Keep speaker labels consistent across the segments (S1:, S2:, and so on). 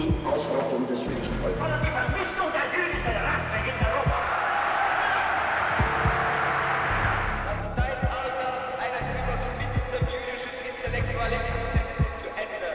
S1: die Ausrottung des jüdischen Volkes.
S2: Sondern die Vernichtung der jüdischen Rasse in Europa.
S3: Das Zeitalter eines überspitzten jüdischen Intellektualismus ist nun zu Ende.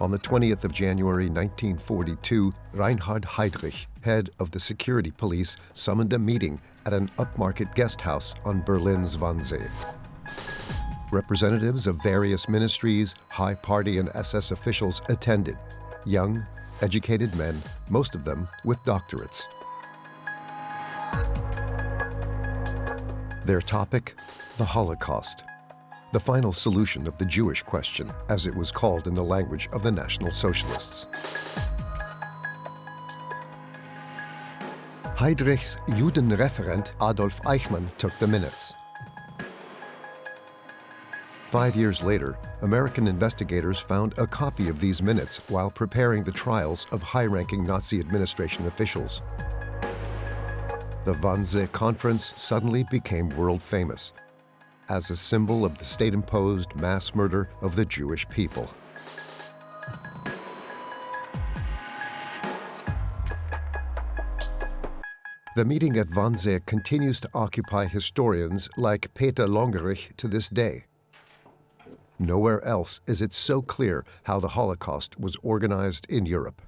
S4: On the 20th of January 1942, Reinhard Heydrich, head of the security police, summoned a meeting at an upmarket guest house on Berlin's Wannsee. Representatives of various ministries, high party and SS officials attended. Young, educated men, most of them with doctorates. Their topic, the Holocaust. The final solution of the Jewish question, as it was called in the language of the National Socialists. Heydrich's Judenreferent Adolf Eichmann took the minutes. 5 years later, American investigators found a copy of these minutes while preparing the trials of high-ranking Nazi administration officials. The Wannsee Conference suddenly became world famous as a symbol of the state-imposed mass murder of the Jewish people. The meeting at Wannsee continues to occupy historians like Peter Longerich to this day. Nowhere else is it so clear how the Holocaust was organized in Europe.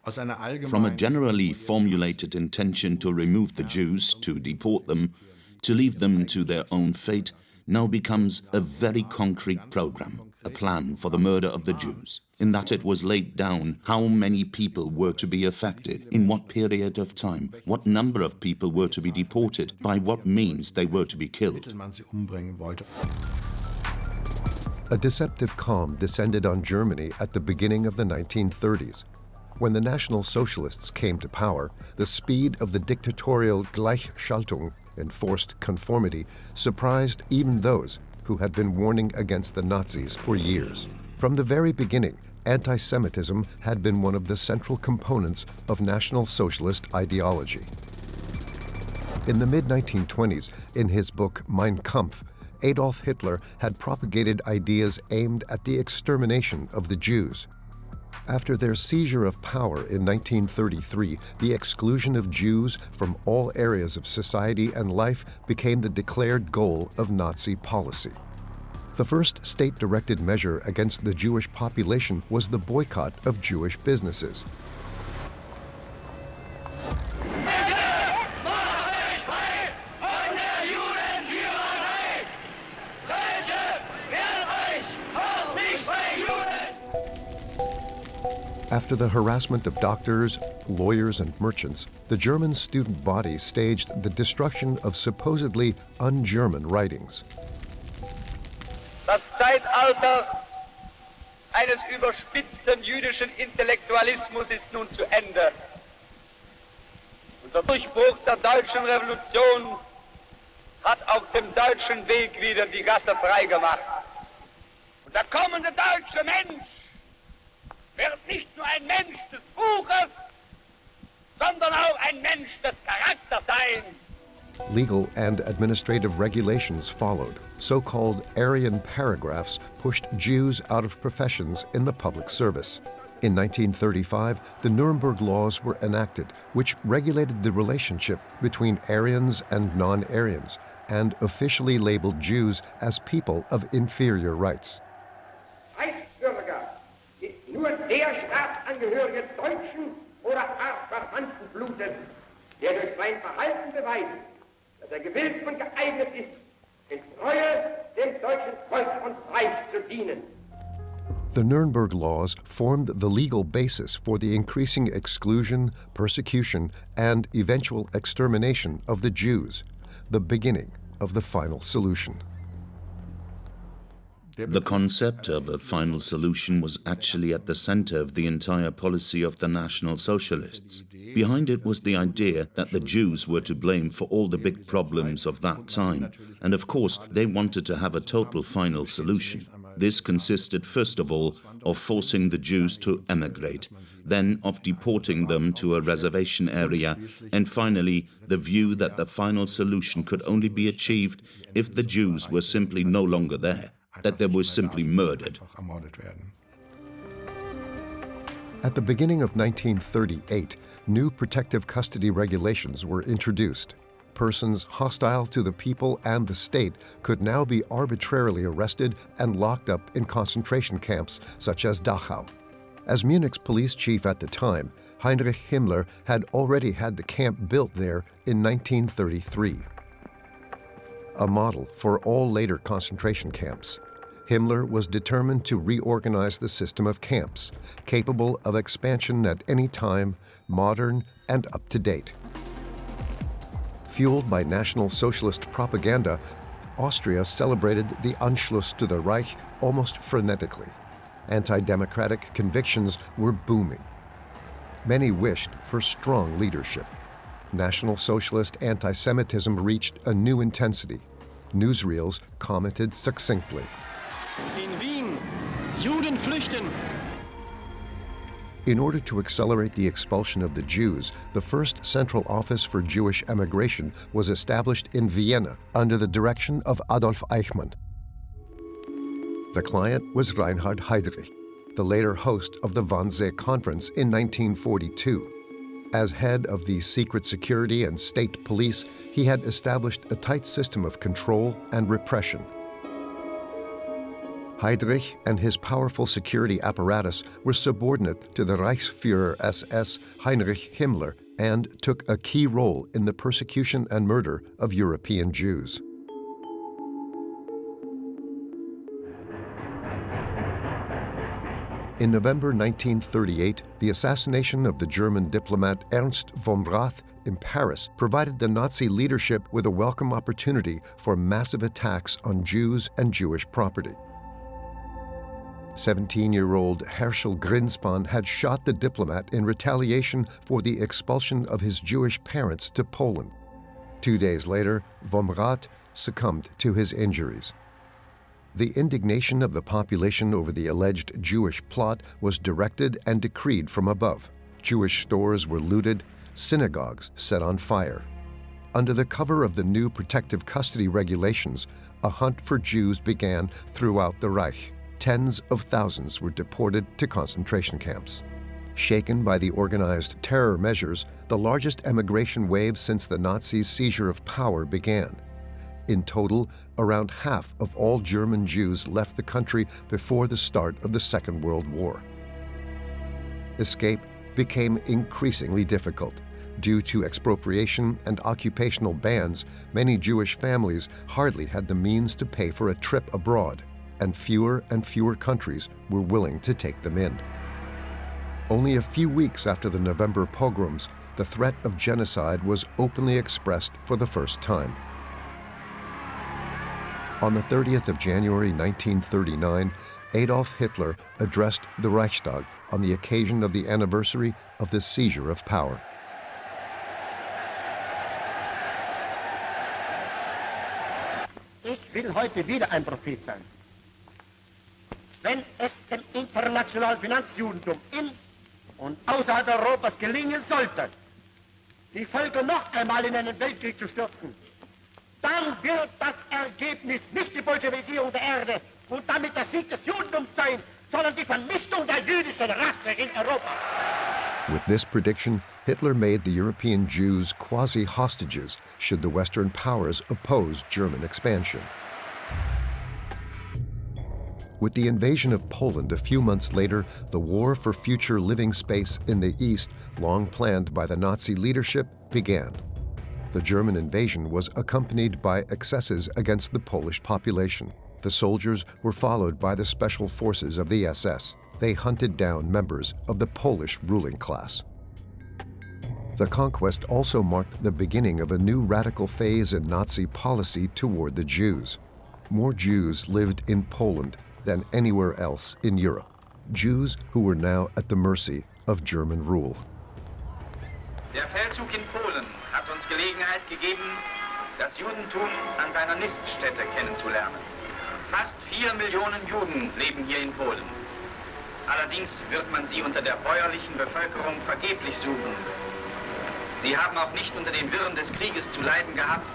S5: From a generally formulated intention to remove the Jews, to deport them, to leave them to their own fate, now becomes a very concrete program, a plan for the murder of the Jews, in that it was laid down how many people were to be affected, in what period of time, what number of people were to be deported, by what means they were to be killed.
S4: A deceptive calm descended on Germany at the beginning of the 1930s. When the National Socialists came to power, the speed of the dictatorial Gleichschaltung, enforced conformity, surprised even those who had been warning against the Nazis for years. From the very beginning, anti-Semitism had been one of the central components of National Socialist ideology. In the mid-1920s, in his book Mein Kampf, Adolf Hitler had propagated ideas aimed at the extermination of the Jews. After their seizure of power in 1933, the exclusion of Jews from all areas of society and life became the declared goal of Nazi policy. The first state-directed measure against the Jewish population was the boycott of Jewish businesses. After the harassment of doctors, lawyers, and merchants, the German student body staged the destruction of supposedly un-German writings.
S3: Das Zeitalter eines überspitzten jüdischen Intellektualismus ist nun zu Ende. Unser Durchbruch der deutschen Revolution hat auf dem deutschen Weg wieder die Gasse freigemacht. Und der kommende deutsche Mensch wird nicht nur ein Mensch des Buches, sondern auch ein Mensch des Charakters sein.
S4: Legal and administrative regulations followed. So-called Aryan paragraphs pushed Jews out of professions in the public service. In 1935, the Nuremberg laws were enacted, which regulated the relationship between Aryans and non-Aryans, and officially labeled Jews as people of inferior rights.
S2: Nur der Staatsangehörige deutschen oder artverwandten Blutes, der durch sein Verhalten beweist, dass gewillt und geeignet ist, in Treue dem deutschen Volk und Reich zu dienen.
S4: The Nuremberg laws formed the legal basis for the increasing exclusion, persecution, and eventual extermination of the Jews, the beginning of the final solution.
S5: The concept of a final solution was actually at the center of the entire policy of the National Socialists. Behind it was the idea that the Jews were to blame for all the big problems of that time, and of course they wanted to have a total final solution. This consisted first of all of forcing the Jews to emigrate, then of deporting them to a reservation area, and finally the view that the final solution could only be achieved if the Jews were simply no longer there, that they were simply murdered.
S4: At the beginning of 1938, new protective custody regulations were introduced. Persons hostile to the people and the state could now be arbitrarily arrested and locked up in concentration camps such as Dachau. As Munich's police chief at the time, Heinrich Himmler had already had the camp built there in 1933. A model for all later concentration camps, Himmler was determined to reorganize the system of camps, capable of expansion at any time, modern and up to date. Fueled by National Socialist propaganda, Austria celebrated the Anschluss to the Reich almost frenetically. Anti-democratic convictions were booming. Many wished for strong leadership. National Socialist anti-Semitism reached a new intensity. Newsreels commented succinctly.
S1: In Wien, Juden flüchten.
S4: In order to accelerate the expulsion of the Jews, the first Central Office for Jewish Emigration was established in Vienna under the direction of Adolf Eichmann. The client was Reinhard Heydrich, the later host of the Wannsee Conference in 1942. As head of the secret security and state police, he had established a tight system of control and repression. Heydrich and his powerful security apparatus were subordinate to the Reichsführer SS Heinrich Himmler and took a key role in the persecution and murder of European Jews. In November 1938, the assassination of the German diplomat Ernst von Rath in Paris provided the Nazi leadership with a welcome opportunity for massive attacks on Jews and Jewish property. 17-year-old Herschel Grinspan had shot the diplomat in retaliation for the expulsion of his Jewish parents to Poland. 2 days later, von Rath succumbed to his injuries. The indignation of the population over the alleged Jewish plot was directed and decreed from above. Jewish stores were looted, synagogues set on fire. Under the cover of the new protective custody regulations, a hunt for Jews began throughout the Reich. Tens of thousands were deported to concentration camps. Shaken by the organized terror measures, the largest emigration wave since the Nazis' seizure of power began. In total, around half of all German Jews left the country before the start of the Second World War. Escape became increasingly difficult. Due to expropriation and occupational bans, many Jewish families hardly had the means to pay for a trip abroad, and fewer countries were willing to take them in. Only a few weeks after the November pogroms, the threat of genocide was openly expressed for the first time. On the 30th of January 1939, Adolf Hitler addressed the Reichstag on the occasion of the anniversary of the seizure of power.
S2: Ich will heute wieder ein Prophet sein. Wenn es dem internationalen Finanzjudentum in und außerhalb Europas gelingen sollte, die Völker noch einmal in einen Weltkrieg zu stürzen, dann wird das Ergebnis nicht die Bolschewisierung der Erde und damit der Sieg des Judentums sein, sondern die Vernichtung der jüdischen Rasse in Europa.
S4: With this prediction, Hitler made the European Jews quasi-hostages should the Western powers oppose German expansion. With the invasion of Poland a few months later, the war for future living space in the East, long planned by the Nazi leadership, began. The German invasion was accompanied by excesses against the Polish population. The soldiers were followed by the special forces of the SS. They hunted down members of the Polish ruling class. The conquest also marked the beginning of a new radical phase in Nazi policy toward the Jews. More Jews lived in Poland than anywhere else in Europe. Jews who were now at the mercy of German rule.
S6: Der Feldzug in Polen hat uns Gelegenheit gegeben, das Judentum an seiner Niststätte kennenzulernen. Fast 4 Millionen Juden leben hier in Polen. Allerdings wird man sie unter der bäuerlichen Bevölkerung vergeblich suchen. Sie haben auch nicht unter den Wirren des Krieges zu leiden gehabt,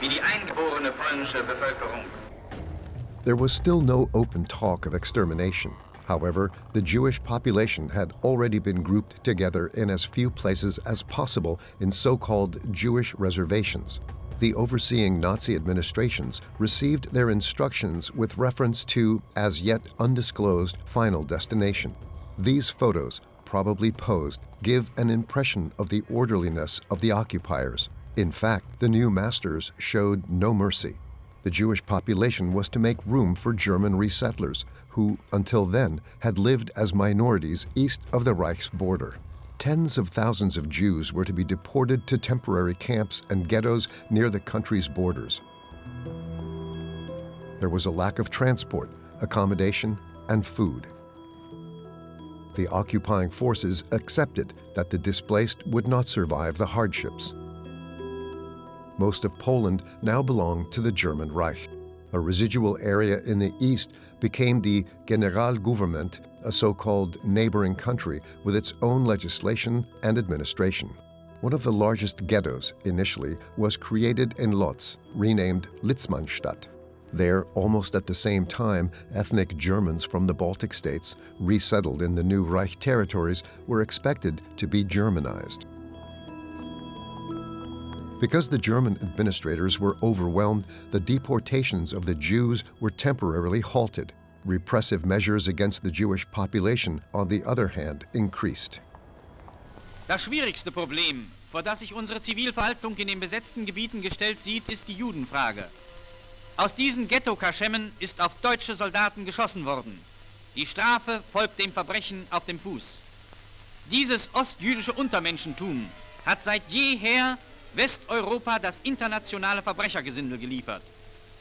S6: wie die eingeborene polnische Bevölkerung.
S4: There was still no open talk of extermination. However, the Jewish population had already been grouped together in as few places as possible in so-called Jewish reservations. The overseeing Nazi administrations received their instructions with reference to as yet undisclosed final destination. These photos, probably posed, give an impression of the orderliness of the occupiers. In fact, the new masters showed no mercy. The Jewish population was to make room for German resettlers, who, until then, had lived as minorities east of the Reich's border. Tens of thousands of Jews were to be deported to temporary camps and ghettos near the country's borders. There was a lack of transport, accommodation, and food. The occupying forces accepted that the displaced would not survive the hardships. Most of Poland now belonged to the German Reich. A residual area in the east became the Generalgouvernement, a so-called neighboring country with its own legislation and administration. One of the largest ghettos, initially, was created in Lodz, renamed Litzmannstadt. There, almost at the same time, ethnic Germans from the Baltic states, resettled in the new Reich territories, were expected to be Germanized. Because the German administrators were overwhelmed, the deportations of the Jews were temporarily halted. Repressive measures against the Jewish population, on the other hand, increased.
S7: Das schwierigste Problem, vor das sich unsere Zivilverwaltung in den besetzten Gebieten gestellt sieht, ist die Judenfrage. Aus diesen Ghetto-Kaschemmen ist auf deutsche Soldaten geschossen worden. Die Strafe folgt dem Verbrechen auf dem Fuß. Dieses ostjüdische Untermenschentum hat seit jeher Westeuropa das internationale Verbrechergesindel geliefert.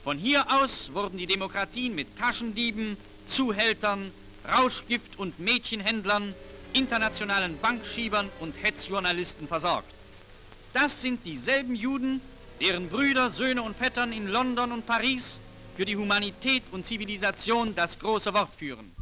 S7: Von hier aus wurden die Demokratien mit Taschendieben, Zuhältern, Rauschgift- und Mädchenhändlern, internationalen Bankschiebern und Hetzjournalisten versorgt. Das sind dieselben Juden, deren Brüder, Söhne und Vettern in London und Paris für die Humanität und Zivilisation das große Wort führen.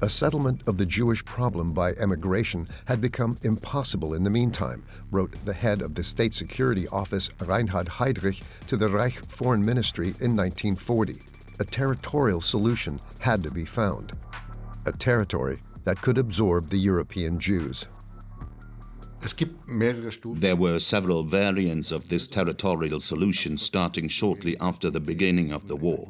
S4: A settlement of the Jewish problem by emigration had become impossible in the meantime, wrote the head of the State Security Office, Reinhard Heydrich, to the Reich Foreign Ministry in 1940. A territorial solution had to be found. A territory that could absorb the European Jews.
S5: There were several variants of this territorial solution starting shortly after the beginning of the war.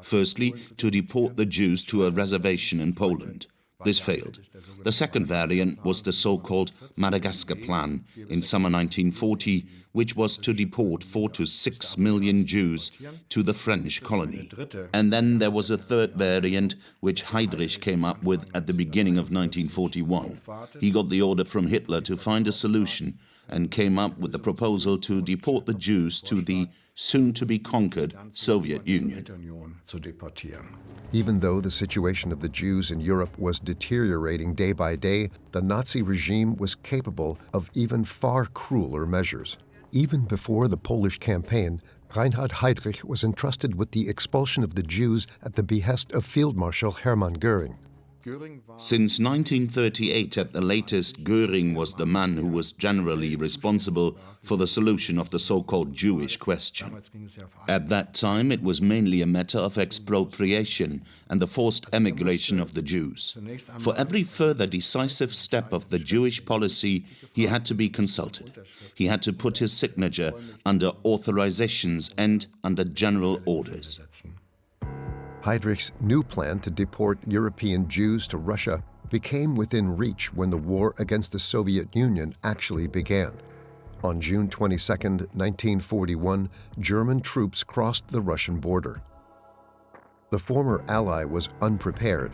S5: Firstly, to deport the Jews to a reservation in Poland. This failed. The second variant was the so-called Madagascar Plan in summer 1940, which was to deport 4 to 6 million Jews to the French colony. And then there was a third variant, which Heydrich came up with at the beginning of 1941. He got the order from Hitler to find a solution and came up with the proposal to deport the Jews to the soon-to-be-conquered Soviet Union.
S4: Even though the situation of the Jews in Europe was deteriorating day by day, the Nazi regime was capable of even far crueler measures. Even before the Polish campaign, Reinhard Heydrich was entrusted with the expulsion of the Jews at the behest of Field Marshal Hermann Göring.
S5: Since 1938 at the latest, Göring was the man who was generally responsible for the solution of the so-called Jewish question. At that time, it was mainly a matter of expropriation and the forced emigration of the Jews. For every further decisive step of the Jewish policy, he had to be consulted. He had to put his signature under authorizations and under general orders.
S4: Heydrich's new plan to deport European Jews to Russia became within reach when the war against the Soviet Union actually began. On June 22, 1941, German troops crossed the Russian border. The former ally was unprepared.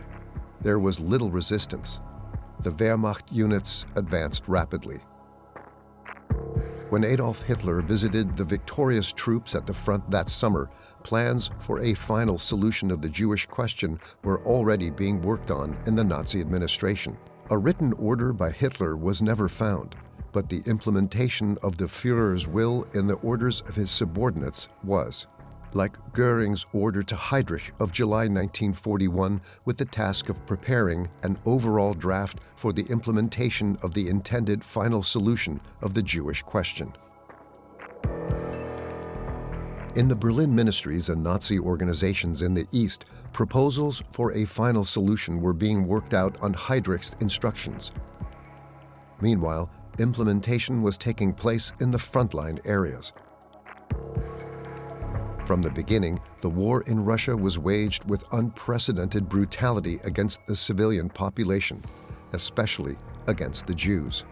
S4: There was little resistance. The Wehrmacht units advanced rapidly. When Adolf Hitler visited the victorious troops at the front that summer, plans for a final solution of the Jewish question were already being worked on in the Nazi administration. A written order by Hitler was never found, but the implementation of the Führer's will in the orders of his subordinates was, like Göring's order to Heydrich of July 1941 with the task of preparing an overall draft for the implementation of the intended final solution of the Jewish question. In the Berlin ministries and Nazi organizations in the East, proposals for a final solution were being worked out on Heydrich's instructions. Meanwhile, implementation was taking place in the frontline areas. From the beginning, the war in Russia was waged with unprecedented brutality against the civilian population, especially against the Jews.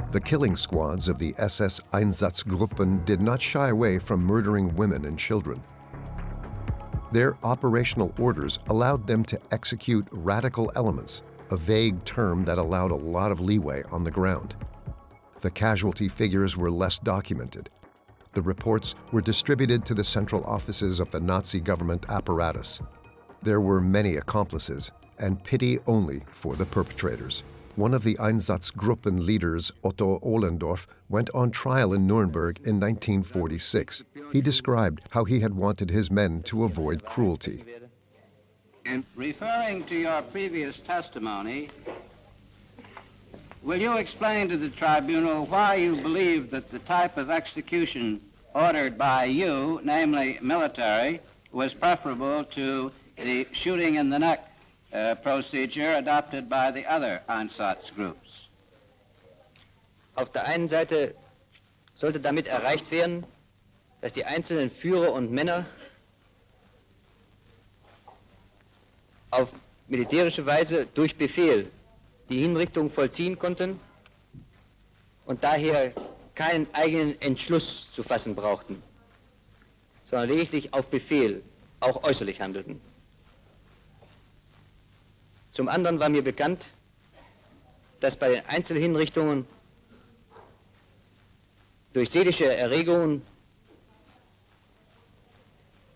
S4: The killing squads of the SS Einsatzgruppen did not shy away from murdering women and children. Their operational orders allowed them to execute radical elements, a vague term that allowed a lot of leeway on the ground. The casualty figures were less documented. The reports were distributed to the central offices of the Nazi government apparatus. There were many accomplices, and pity only for the perpetrators. One of the Einsatzgruppen leaders, Otto Ohlendorf, went on trial in Nuremberg in 1946. He described how he had wanted his men to avoid cruelty.
S8: In referring to your previous testimony, will you explain to the tribunal why you believe that the type of execution ordered by you, namely military, was preferable to the shooting in the neck procedure adopted by the other Einsatzgroups?
S9: Auf der einen Seite sollte damit erreicht werden, dass die einzelnen Führer und Männer auf militärische Weise durch Befehl die Hinrichtung vollziehen konnten und daher keinen eigenen Entschluss zu fassen brauchten, sondern lediglich auf Befehl, auch äußerlich handelten. Zum anderen war mir bekannt, dass bei den Einzelhinrichtungen durch seelische Erregungen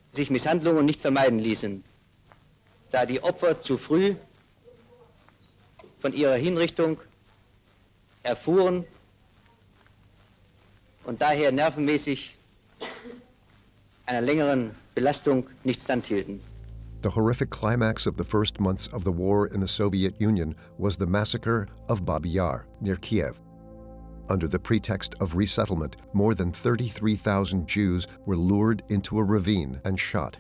S9: sich Misshandlungen nicht vermeiden ließen, da die Opfer zu früh von ihrer Hinrichtung erfuhren und daher nervenmäßig einer längeren Belastung nicht standhielten.
S4: The horrific climax of the first months of the war in the Soviet Union was the massacre of Babi Yar, near Kiev. Under the pretext of resettlement, more than 33,000 Jews were lured into a ravine and shot.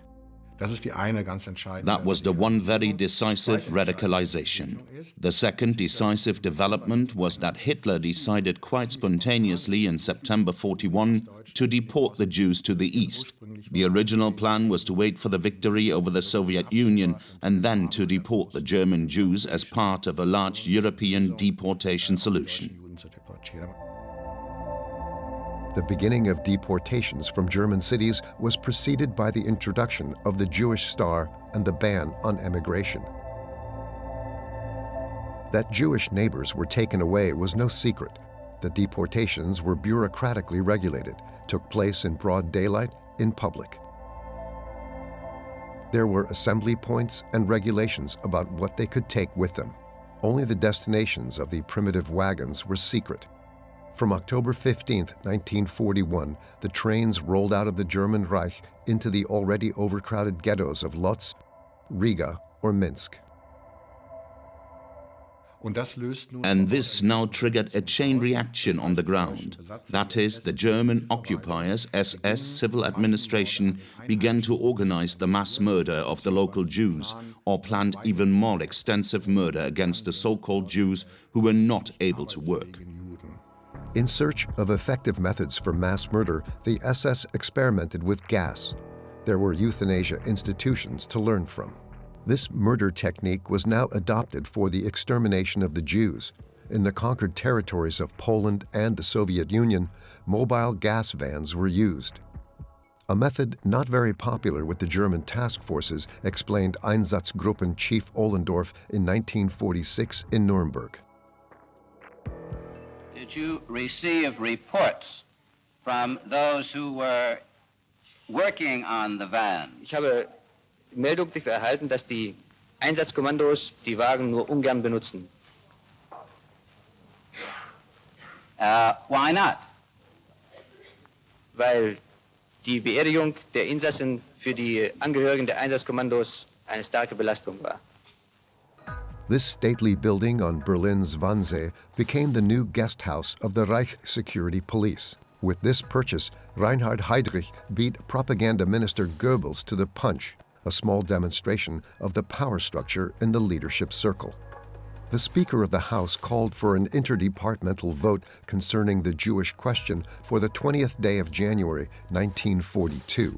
S5: That was the one very decisive radicalization. The second decisive development was that Hitler decided quite spontaneously in September 1941 to deport the Jews to the east. The original plan was to wait for the victory over the Soviet Union and then to deport the German Jews as part of a large European deportation solution.
S4: The beginning of deportations from German cities was preceded by the introduction of the Jewish star and the ban on emigration. That Jewish neighbors were taken away was no secret. The deportations were bureaucratically regulated, took place in broad daylight, in public. There were assembly points and regulations about what they could take with them. Only the destinations of the primitive wagons were secret. From October 15, 1941, the trains rolled out of the German Reich into the already overcrowded ghettos of Lodz, Riga, or Minsk.
S5: And this now triggered a chain reaction on the ground. That is, the German occupiers, SS civil administration, began to organize the mass murder of the local Jews, or planned even more extensive murder against the so-called Jews who were not able to work.
S4: In search of effective methods for mass murder, the SS experimented with gas. There were euthanasia institutions to learn from. This murder technique was now adopted for the extermination of the Jews. In the conquered territories of Poland and the Soviet Union, mobile gas vans were used. A method not very popular with the German task forces, explained Einsatzgruppen Chief Ohlendorf in 1946 in Nuremberg.
S8: Did you receive reports from those who were working on the van?
S9: Ich habe Meldung dafür erhalten, dass die Einsatzkommandos die Wagen nur ungern benutzen.
S8: Why not?
S9: Weil die Beerdigung der Insassen für die Angehörigen der Einsatzkommandos eine starke Belastung war.
S4: This stately building on Berlin's Wannsee became the new guest house of the Reich Security Police. With this purchase, Reinhard Heydrich beat propaganda minister Goebbels to the punch, a small demonstration of the power structure in the leadership circle. The Speaker of the House called for an interdepartmental vote concerning the Jewish question for the 20th day of January 1942.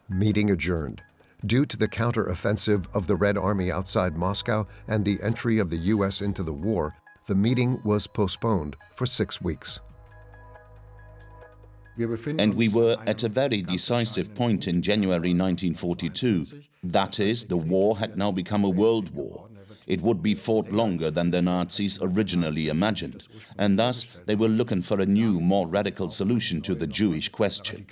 S4: Meeting adjourned. Due to the counter-offensive of the Red Army outside Moscow and the entry of the U.S. into the war, the meeting was postponed for 6 weeks.
S5: And we were at a very decisive point in January 1942. That is, the war had now become a world war. It would be fought longer than the Nazis originally imagined, and thus they were looking for a new, more radical solution to the Jewish question.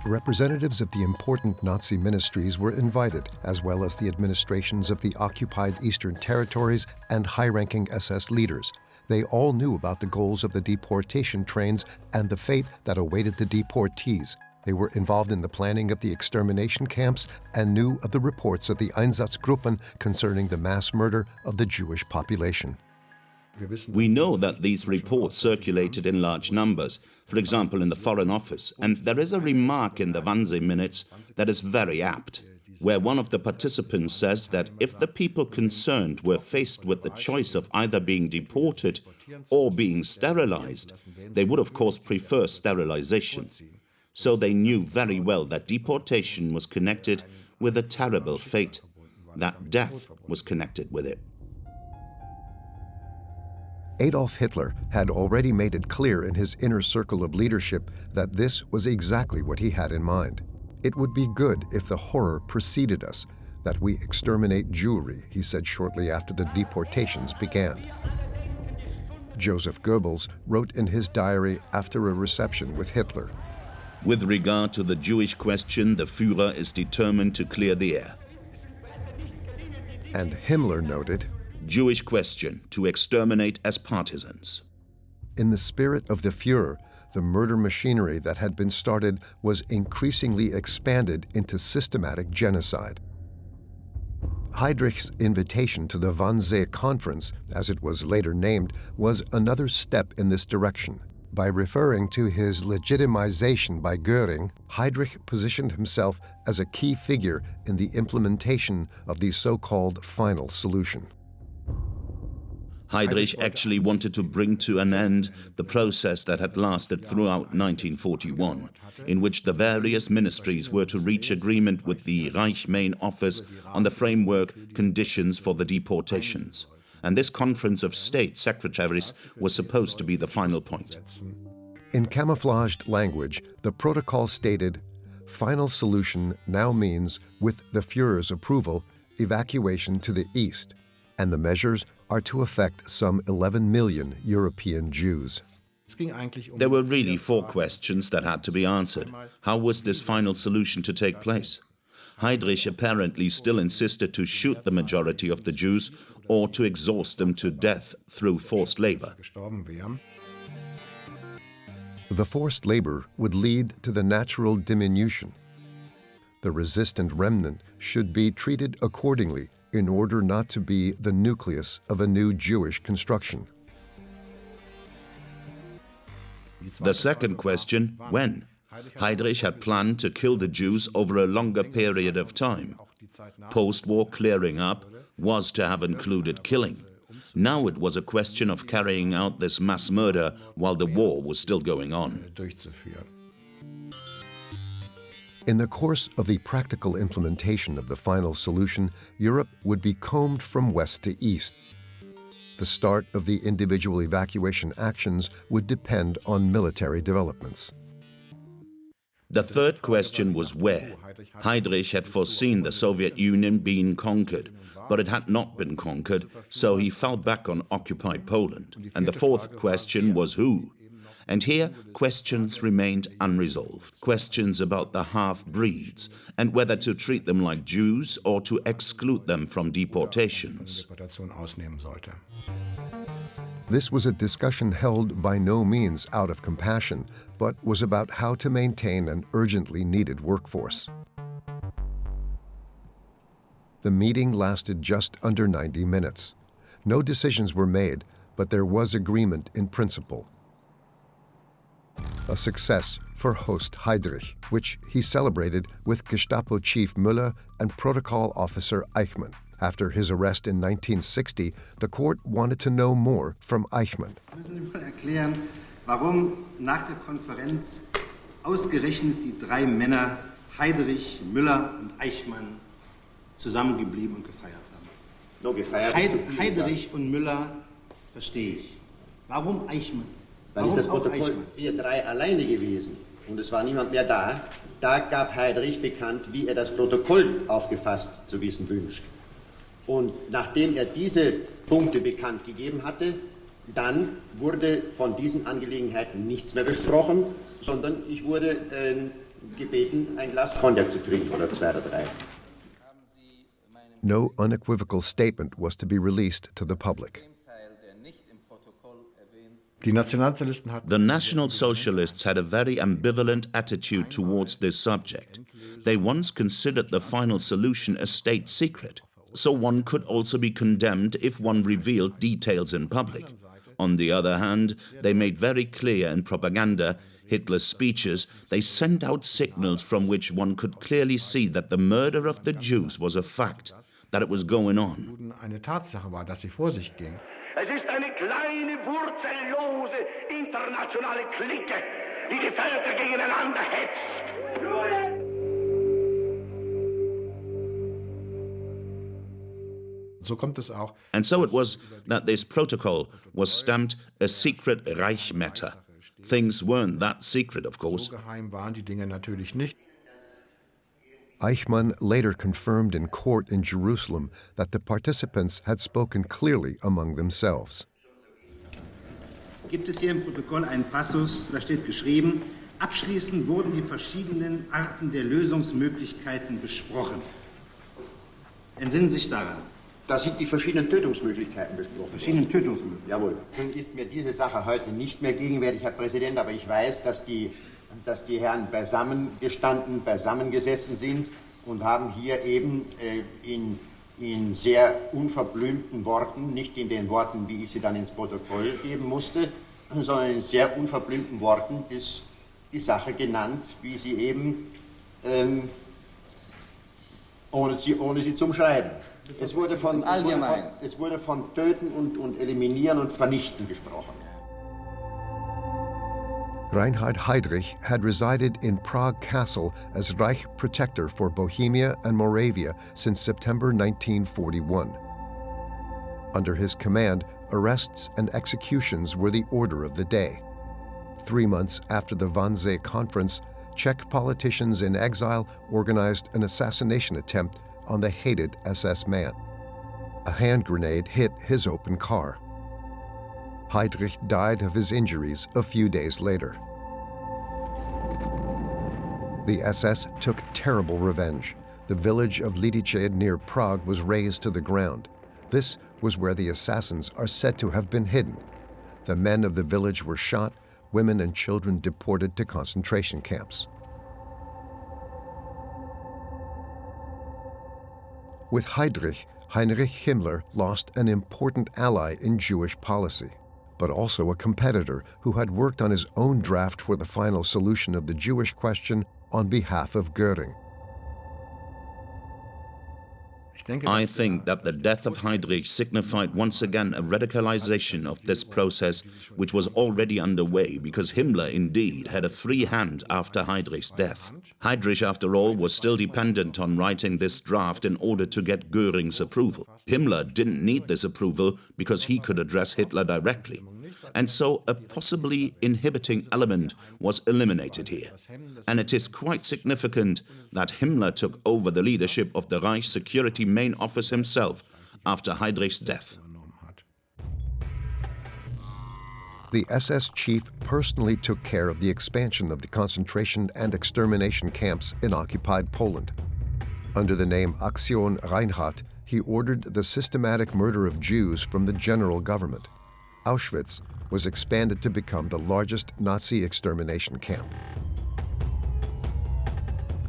S4: Representatives of the important Nazi ministries were invited, as well as the administrations of the occupied Eastern territories and high-ranking SS leaders. They all knew about the goals of the deportation trains and the fate that awaited the deportees. They were involved in the planning of the extermination camps and knew of the reports of the Einsatzgruppen concerning the mass murder of the Jewish population.
S5: We know that these reports circulated in large numbers, for example in the Foreign Office, and there is a remark in the Wannsee minutes that is very apt, where one of the participants says that if the people concerned were faced with the choice of either being deported or being sterilized, they would of course prefer sterilization. So they knew very well that deportation was connected with a terrible fate, that death was connected with it.
S4: Adolf Hitler had already made it clear in his inner circle of leadership that this was exactly what he had in mind. It would be good if the horror preceded us, that we exterminate Jewry, he said shortly after the deportations began. Joseph Goebbels wrote in his diary after a reception with Hitler,
S5: "With regard to the Jewish question, the Führer is determined to clear the air."
S4: And Himmler noted,
S5: "Jewish question, to exterminate as partisans."
S4: In the spirit of the Führer, the murder machinery that had been started was increasingly expanded into systematic genocide. Heydrich's invitation to the Wannsee Conference, as it was later named, was another step in this direction. By referring to his legitimization by Göring, Heydrich positioned himself as a key figure in the implementation of the so-called final solution.
S5: Heydrich actually wanted to bring to an end the process that had lasted throughout 1941, in which the various ministries were to reach agreement with the Reich Main Office on the framework conditions for the deportations. And this Conference of State Secretaries was supposed to be the final point.
S4: In camouflaged language, the protocol stated, "Final solution now means, with the Führer's approval, evacuation to the east, and the measures are to affect some 11 million European Jews."
S5: There were really 4 questions that had to be answered. How was this final solution to take place? Heydrich apparently still insisted to shoot the majority of the Jews or to exhaust them to death through forced labor.
S4: The forced labor would lead to the natural diminution. The resistant remnant should be treated accordingly in order not to be the nucleus of a new Jewish construction.
S5: The second question, when? Heydrich had planned to kill the Jews over a longer period of time. Post-war clearing up was to have included killing. Now it was a question of carrying out this mass murder while the war was still going on.
S4: In the course of the practical implementation of the final solution, Europe would be combed from west to east. The start of the individual evacuation actions would depend on military developments.
S5: The third question was where. Heydrich had foreseen the Soviet Union being conquered, but it had not been conquered, so he fell back on occupied Poland. And the fourth question was who. And here, questions remained unresolved. Questions about the half-breeds and whether to treat them like Jews or to exclude them from deportations.
S4: This was a discussion held by no means out of compassion, but was about how to maintain an urgently needed workforce. The meeting lasted just under 90 minutes. No decisions were made, but there was agreement in principle. A success for host Heydrich, which he celebrated with Gestapo Chief Müller and Protocol Officer Eichmann. After his arrest in 1960, the court wanted to know more from Eichmann.
S10: Müssen Sie mal erklären, warum nach der Konferenz ausgerechnet die drei Männer Heydrich, Müller und Eichmann zusammengeblieben und gefeiert haben?
S11: No, gefeiert.
S10: Heydrich und Müller verstehe ich. Warum Eichmann?
S11: Weil
S10: Warum
S11: nicht das Protokoll,
S10: Eichmann?
S11: wir drei alleine gewesen und es war niemand mehr da. Da gab Heydrich bekannt, wie er das Protokoll aufgefasst zu wissen wünscht. Und nachdem er diese Punkte bekannt gegeben hatte, dann wurde von diesen Angelegenheiten nichts mehr besprochen, sondern ich wurde gebeten, ein Glas Cognac zu trinken oder zwei oder drei.
S4: No unequivocal statement was to be released to the public.
S5: The National Socialists had a very ambivalent attitude towards this subject. They once considered the final solution a state secret, so one could also be condemned if one revealed details in public. On the other hand, they made very clear in propaganda, Hitler's speeches, they sent out signals from which one could clearly see that the murder of the Jews was a fact, that it was going on.
S3: Es ist eine kleine, wurzellose, internationale Clique, die die Völker gegeneinander hetzt.
S5: And so it was that this protocol was stamped a secret Reich matter. Things weren't that secret, of course.
S4: Eichmann later confirmed in court in Jerusalem that the participants had spoken clearly among themselves.
S10: Gibt es hier im Protokoll einen Passus, da steht geschrieben, abschließend wurden die verschiedenen Arten der Lösungsmöglichkeiten besprochen. Entsinnen Sie sich daran?
S11: Da sind die verschiedenen Tötungsmöglichkeiten besprochen.
S10: Verschiedenen Tötungsmöglichkeiten?
S11: Jawohl. Nun ist mir diese Sache heute nicht mehr gegenwärtig, Herr Präsident, aber ich weiß, dass die Herren beisammen gestanden, beisammen gesessen sind und haben hier eben in sehr unverblümten Worten, nicht in den Worten, wie ich sie dann ins Protokoll geben musste, sondern in sehr unverblümten Worten die Sache genannt, wie sie eben, ohne sie zum Schreiben. Es wurde von Töten und Eliminieren und Vernichten gesprochen.
S4: Reinhard Heydrich had resided in Prague Castle as Reich Protector for Bohemia and Moravia since September 1941. Under his command, arrests and executions were the order of the day. 3 months after the Wannsee Conference, Czech politicians in exile organized an assassination attempt on the hated SS man. A hand grenade hit his open car. Heydrich died of his injuries a few days later. The SS took terrible revenge. The village of Lidice near Prague was razed to the ground. This was where the assassins are said to have been hidden. The men of the village were shot, women and children deported to concentration camps. With Heydrich, Heinrich Himmler lost an important ally in Jewish policy, but also a competitor who had worked on his own draft for the final solution of the Jewish question on behalf of Göring.
S5: I think that the death of Heydrich signified once again a radicalization of this process, which was already underway, because Himmler indeed had a free hand after Heydrich's death. Heydrich, after all, was still dependent on writing this draft in order to get Göring's approval. Himmler didn't need this approval because he could address Hitler directly. And so a possibly inhibiting element was eliminated here. And it is quite significant that Himmler took over the leadership of the Reich Security Main Office himself after Heydrich's death.
S4: The SS chief personally took care of the expansion of the concentration and extermination camps in occupied Poland. Under the name Aktion Reinhardt, he ordered the systematic murder of Jews from the general government. Auschwitz was expanded to become the largest Nazi extermination camp.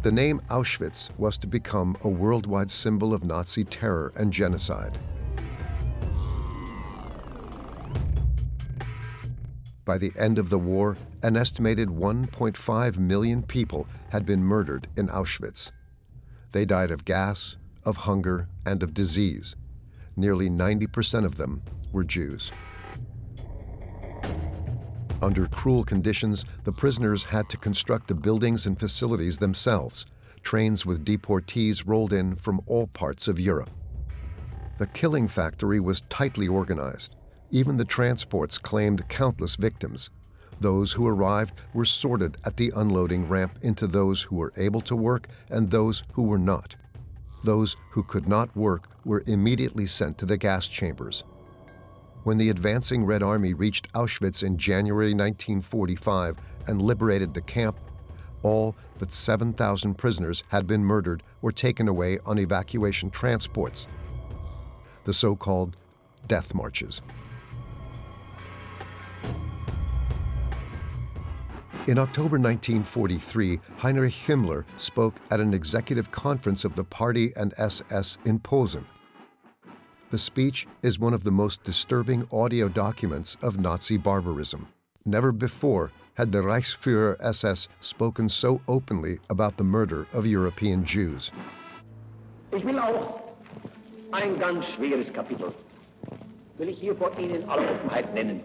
S4: The name Auschwitz was to become a worldwide symbol of Nazi terror and genocide. By the end of the war, an estimated 1.5 million people had been murdered in Auschwitz. They died of gas, of hunger, and of disease. Nearly 90% of them were Jews. Under cruel conditions, the prisoners had to construct the buildings and facilities themselves. Trains with deportees rolled in from all parts of Europe. The killing factory was tightly organized. Even the transports claimed countless victims. Those who arrived were sorted at the unloading ramp into those who were able to work and those who were not. Those who could not work were immediately sent to the gas chambers. When the advancing Red Army reached Auschwitz in January 1945 and liberated the camp, all but 7,000 prisoners had been murdered or taken away on evacuation transports, the so-called death marches. In October 1943, Heinrich Himmler spoke at an executive conference of the Party and SS in Posen. The speech is one of the most disturbing audio documents of Nazi barbarism. Never before had the Reichsführer SS spoken so openly about the murder of European Jews.
S2: Ich will auch ein ganz schweres Kapitel, will ich hier vor Ihnen in aller Offenheit nennen.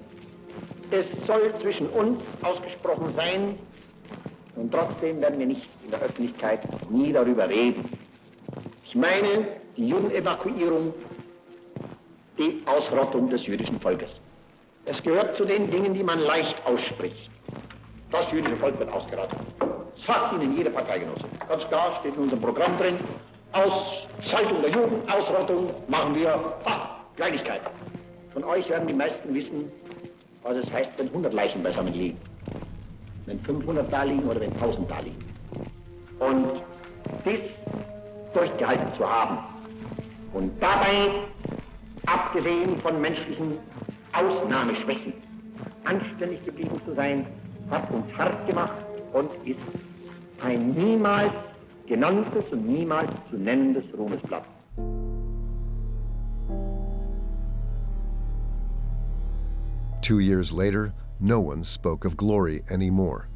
S2: Es soll zwischen uns ausgesprochen sein und trotzdem werden wir nicht in der Öffentlichkeit nie darüber reden. Ich meine die Judenevakuierung, die Ausrottung des jüdischen Volkes. Es gehört zu den Dingen, die man leicht ausspricht. Das jüdische Volk wird ausgerottet. Das sagt Ihnen jede Parteigenosse. Ganz klar steht in unserem Programm drin, Ausschaltung der Juden, Ausrottung machen wir, Kleinigkeit. Von euch werden die meisten wissen, was es heißt, wenn 100 Leichen beisammen liegen. Wenn 500 da liegen oder wenn 1000 da liegen. Und dies durchgehalten zu haben und dabei, abgesehen von menschlichen Ausnahmeschwächen, anständig geblieben zu sein, hat uns hart gemacht und ist ein niemals genanntes und niemals zu nennendes Ruhmesblatt.
S4: Two years later, no one spoke of glory anymore.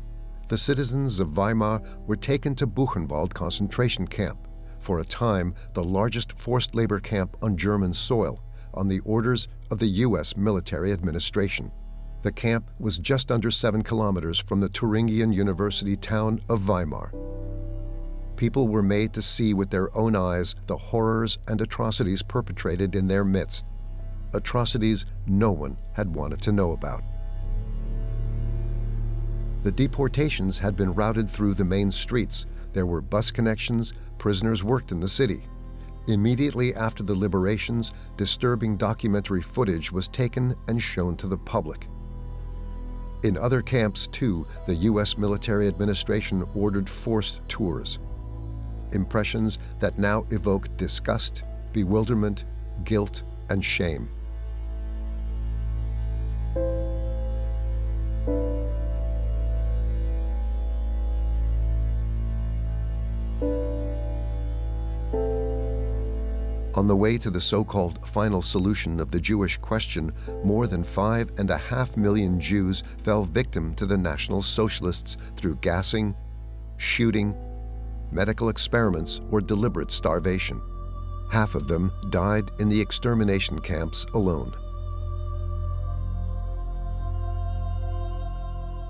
S4: The citizens of Weimar were taken to Buchenwald concentration camp, for a time the largest forced labor camp on German soil, on the orders of the U.S. military administration. The camp was just under 7 kilometers from the Thuringian University town of Weimar. People were made to see with their own eyes the horrors and atrocities perpetrated in their midst, atrocities no one had wanted to know about. The deportations had been routed through the main streets. There were bus connections, prisoners worked in the city. Immediately after the liberations, disturbing documentary footage was taken and shown to the public. In other camps, too, the U.S. military administration ordered forced tours. Impressions that now evoke disgust, bewilderment, guilt, and shame. On the way to the so-called final solution of the Jewish question, more than 5.5 million Jews fell victim to the National Socialists through gassing, shooting, medical experiments, or deliberate starvation. Half of them died in the extermination camps alone.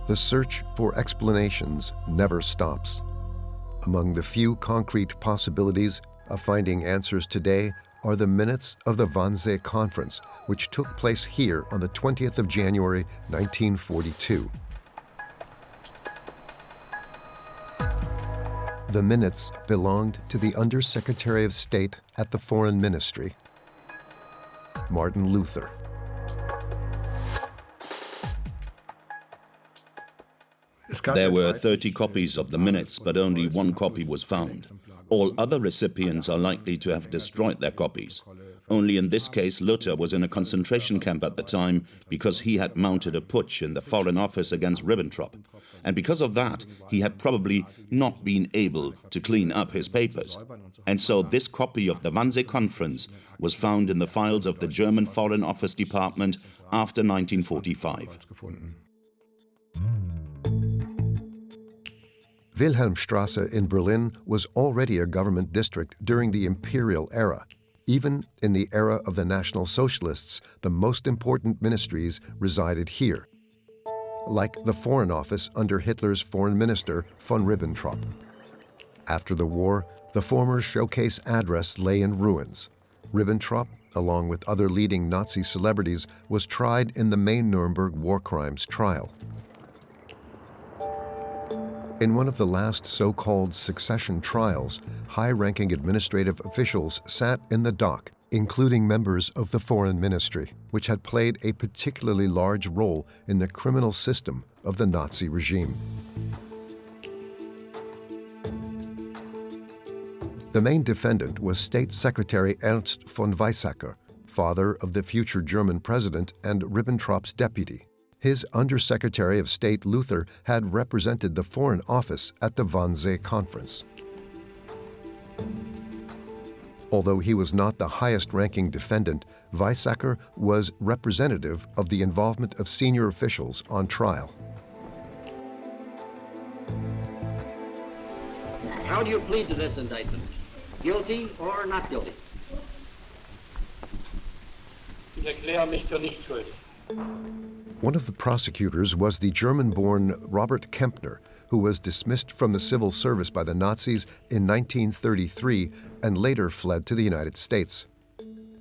S4: The search for explanations never stops. Among the few concrete possibilities of finding answers today are the minutes of the Wannsee Conference, which took place here on the 20th of January, 1942. The minutes belonged to the Undersecretary of State at the Foreign Ministry, Martin Luther.
S5: There were 30 copies of the minutes, but only one copy was found. All other recipients are likely to have destroyed their copies. only in this case Luther was in a concentration camp at the time because he had mounted a putsch in the Foreign Office against Ribbentrop. And because of that, he had probably not been able to clean up his papers. And so this copy of the Wannsee Conference was found in the files of the German Foreign Office Department after 1945.
S4: Wilhelmstrasse in Berlin was already a government district during the imperial era. Even in the era of the National Socialists, the most important ministries resided here, like the Foreign Office under Hitler's foreign minister, von Ribbentrop. After the war, the former showcase address lay in ruins. Ribbentrop, along with other leading Nazi celebrities, was tried in the main Nuremberg war crimes trial. In one of the last so-called succession trials, high-ranking administrative officials sat in the dock, including members of the Foreign Ministry, which had played a particularly large role in the criminal system of the Nazi regime. The main defendant was State Secretary Ernst von Weizsäcker, father of the future German president and Ribbentrop's deputy. His Undersecretary of State Luther had represented the Foreign Office at the Wannsee Conference. Although he was not the highest-ranking defendant, Weizsäcker was representative of the involvement of senior officials on trial.
S12: How do you plead to this indictment? Guilty or not guilty?
S1: Ich erkläre mich für nicht schuldig.
S4: One of the prosecutors was the German-born Robert Kempner, who was dismissed from the civil service by the Nazis in 1933 and later fled to the United States.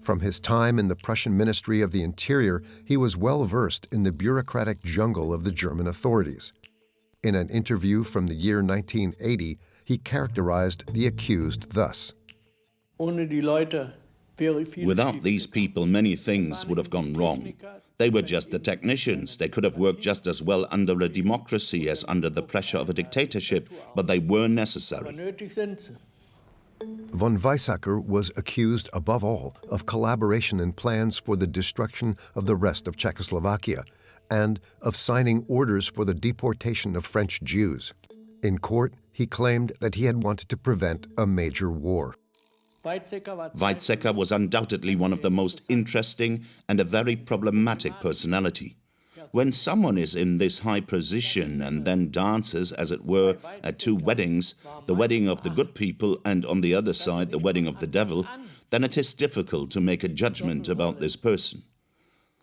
S4: From his time in the Prussian Ministry of the Interior, he was well versed in the bureaucratic jungle of the German authorities. In an interview from the year 1980, he characterized the accused thus.
S5: Without these people, many things would have gone wrong. They were just the technicians. They could have worked just as well under a democracy as under the pressure of a dictatorship, but they were necessary.
S4: Von Weizsäcker was accused, above all, of collaboration in plans for the destruction of the rest of Czechoslovakia and of signing orders for the deportation of French Jews. In court, he claimed that he had wanted to prevent a major war.
S5: Weizsäcker was undoubtedly one of the most interesting and a very problematic personality. When someone is in this high position and then dances, as it were, at two weddings, the wedding of the good people and on the other side the wedding of the devil, then it is difficult to make a judgment about this person.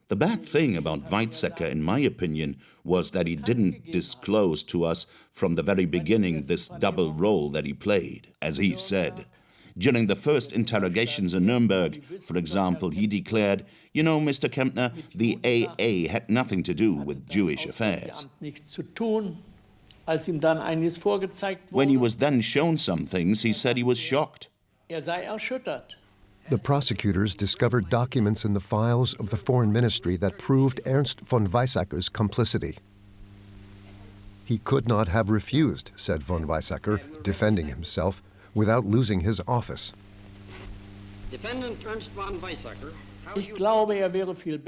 S5: The bad thing about Weizsäcker, in my opinion, was that he didn't disclose to us from the very beginning this double role that he played, as he said. During the first interrogations in Nuremberg, for example, he declared, "You know, Mr. Kempner, the AA had nothing to do with Jewish affairs." When he was then shown some things, he said he was shocked.
S4: The prosecutors discovered documents in the files of the Foreign Ministry that proved Ernst von Weizsäcker's complicity. He could not have refused, said von Weizsäcker, defending himself, without losing his office.
S12: Defendant Ernst von Weizsäcker.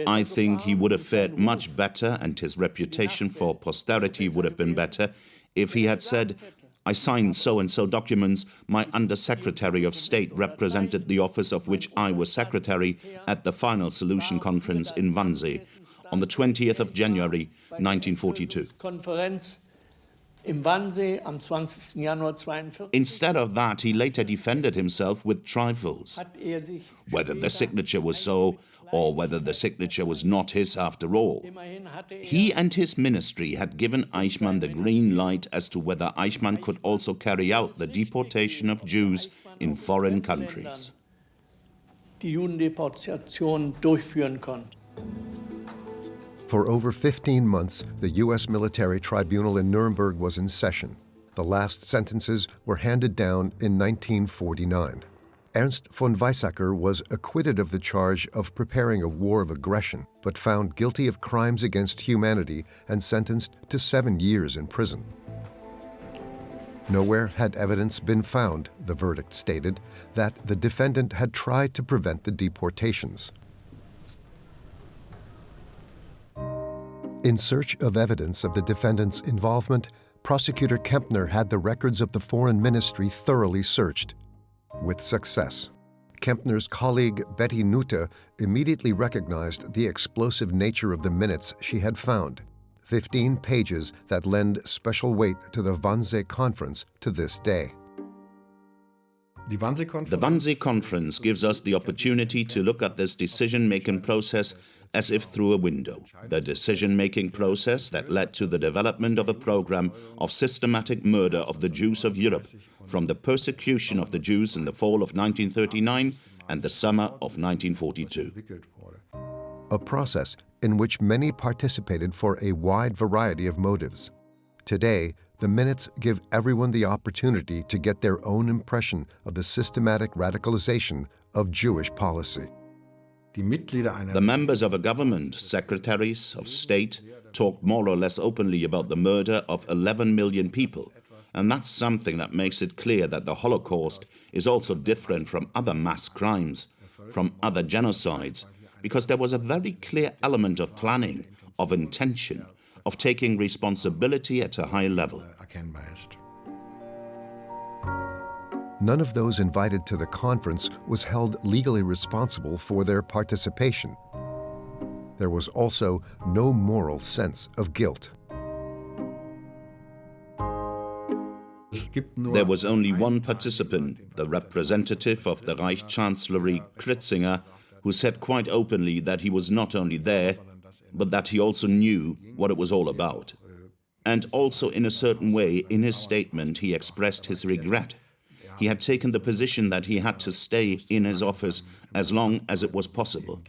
S5: I think he would have fared much better and his reputation for posterity would have been better if he had said, "I signed so-and-so documents. My Undersecretary of State represented the office of which I was secretary at the Final Solution Conference in Wannsee on the 20th of January, 1942. Instead of that, he later defended himself with trifles. Whether the signature was so or whether the signature was not his after all. He and his ministry had given Eichmann the green light as to whether Eichmann could also carry out the deportation of Jews in foreign countries.
S4: For over 15 months, the U.S. military tribunal in Nuremberg was in session. The last sentences were handed down in 1949. Ernst von Weizsäcker was acquitted of the charge of preparing a war of aggression, but found guilty of crimes against humanity and sentenced to 7 years in prison. Nowhere had evidence been found, the verdict stated, that the defendant had tried to prevent the deportations. In search of evidence of the defendant's involvement, Prosecutor Kempner had the records of the Foreign Ministry thoroughly searched. With success. Kempner's colleague Betty Nutte immediately recognized the explosive nature of the minutes she had found, 15 pages that lend special weight to the Wannsee Conference to this day.
S5: The Wannsee Conference gives us the opportunity to look at this decision-making process as if through a window. The decision-making process that led to the development of a program of systematic murder of the Jews of Europe, from the persecution of the Jews in the fall of 1939 and the summer of 1942.
S4: A process in which many participated for a wide variety of motives. Today, the minutes give everyone the opportunity to get their own impression of the systematic radicalization of Jewish policy.
S5: The members of a government, secretaries of state, talked more or less openly about the murder of 11 million people. And that's something that makes it clear that the Holocaust is also different from other mass crimes, from other genocides, because there was a very clear element of planning, of intention, of taking responsibility at a high level.
S4: None of those invited to the conference was held legally responsible for their participation. There was also no moral sense of guilt.
S5: There was only one participant, the representative of the Reich Chancellery, Kritzinger, who said quite openly that he was not only there, but that he also knew what it was all about. And also, in a certain way, in his statement, he expressed his regret. He had taken the position that he had to stay in his office as long as it was possible.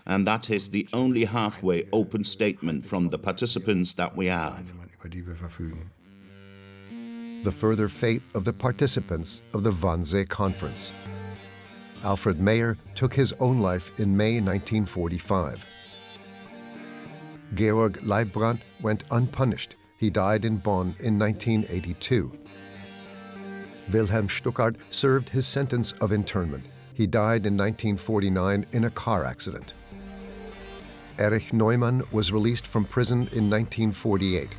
S5: And that is the only halfway open statement from the participants that we have.
S4: The further fate of the participants of the Wannsee Conference. Alfred Mayer took his own life in May 1945. Georg Leibbrand went unpunished. He died in Bonn in 1982. Wilhelm Stuckart served his sentence of internment. He died in 1949 in a car accident. Erich Neumann was released from prison in 1948.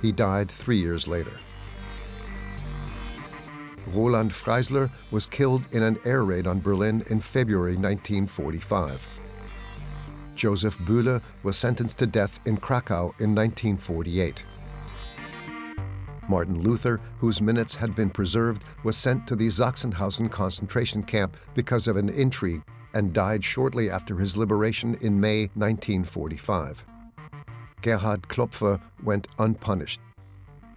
S4: He died 3 years later. Roland Freisler was killed in an air raid on Berlin in February 1945. Joseph Bühler was sentenced to death in Krakow in 1948. Martin Luther, whose minutes had been preserved, was sent to the Sachsenhausen concentration camp because of an intrigue and died shortly after his liberation in May 1945. Gerhard Klopfer went unpunished.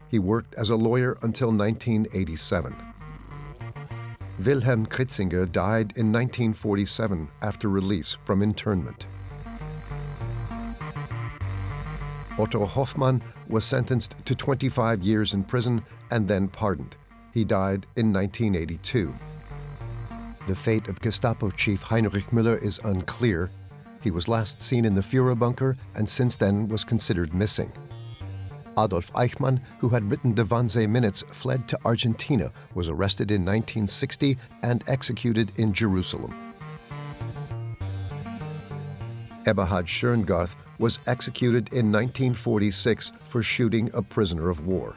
S4: He worked as a lawyer until 1987. Wilhelm Kritzinger died in 1947 after release from internment. Otto Hoffmann was sentenced to 25 years in prison and then pardoned. He died in 1982. The fate of Gestapo chief Heinrich Müller is unclear. He was last seen in the Führer bunker and since then was considered missing. Adolf Eichmann, who had written the Wannsee Minutes, fled to Argentina, was arrested in 1960 and executed in Jerusalem. Eberhard Schöngarth was executed in 1946 for shooting a prisoner of war.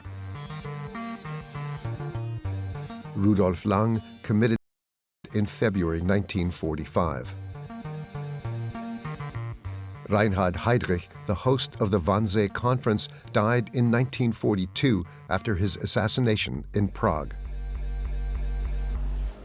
S4: Rudolf Lang committed in February 1945. Reinhard Heydrich, the host of the Wannsee Conference, died in 1942 after his assassination in Prague.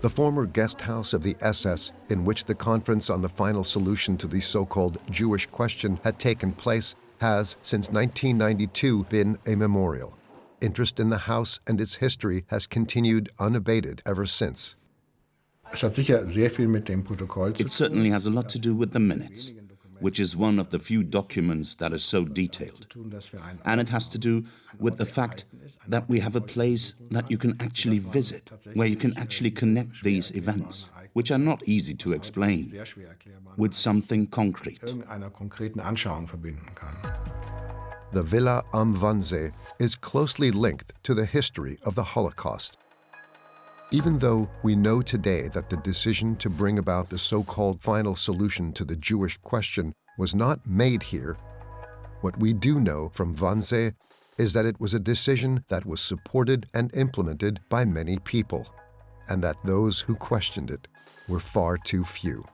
S4: The former guest house of the SS, in which the conference on the final solution to the so-called Jewish question had taken place, has, since 1992, been a memorial. Interest in the house and its history has continued unabated ever since.
S5: It certainly has a lot to do with the minutes, which is one of the few documents that is so detailed. And it has to do with the fact that we have a place that you can actually visit, where you can actually connect these events, which are not easy to explain,
S4: the Villa am Wannsee is closely linked to the history of the Holocaust. Even though we know today that the decision to bring about the so-called final solution to the Jewish question was not made here, what we do know from Wannsee is that it was a decision that was supported and implemented by many people, and that those who questioned it were far too few.